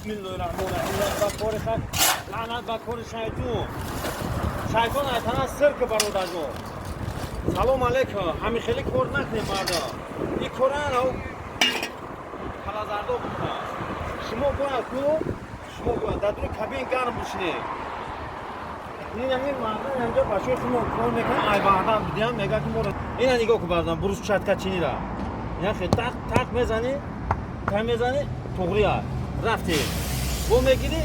Bismillahirrahmanirrahim. Bak kore tak. Lanat bak kore shaytun. Shaytun aytana sirk barodajo. Salom alaykum. Hami kheli kor nakne marda. İ koran o palazardo bukna. Shimo boya ku. Shimo boya dadru kabin garm bushne. Ninamin marda yanja basho shimo kor mekan ayvada bidiyam mega ki mora. Ina nigo ku bardan burus chatka chinira. Ya khe tak mezani. Kamezani to'g'riya. Rafti. Bu megiri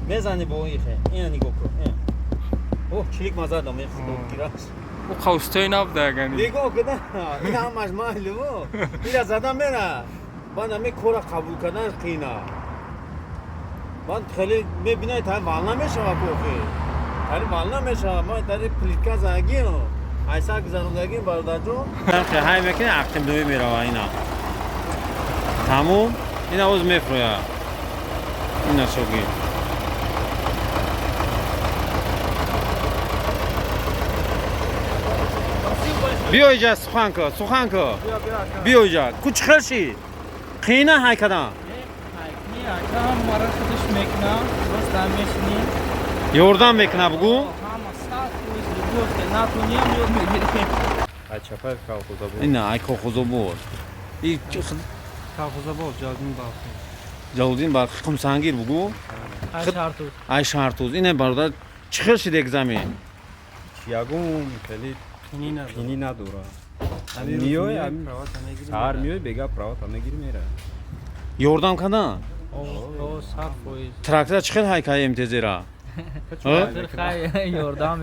mezani bu ixe. Ina nigo ku. Oh, chilik maza da me giras. او خواسته نبوده یعنی Nigo keda. Ina hamash mahlumu. Ila zadam mera. Bana me kora qabul kadan qina. Ban khali me binay ta valna me shava kofi. Tari valna me shava ma tari plitka zagino. Aysa gizarundagi bardajo. Khe hay mekine aqtim doy mera ina. Tamam. Ina o'z mefroya. Ina shogi. بیایجا سخنکو بیایجا کوچ خرشی قینا های کدام یوردان میکنه بگو اینا ای کوخوزو بود ای جالدین با خم سانگیر بگو ای شارتوز اینه برادر چخرشی دیگ زمین یاگون خیلی پینی نداره. میوه سر میوه بگه پرات همگیر میره. یوردان کدام تراکتور چخر های که امتیازی را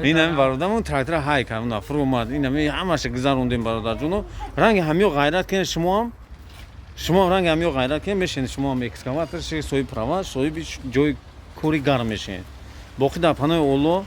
این هم برادرمون تراکتور های که اون فرو اومد این هم همش گذروندیم برادر جونو رنگ همیو غیرت کنه شما رنگ همیو غیرت کنه میشین شما هم اکسکاواتر شی سوی پروا سوی بیش جوی کوری گرم میشین باقی در پناه اولو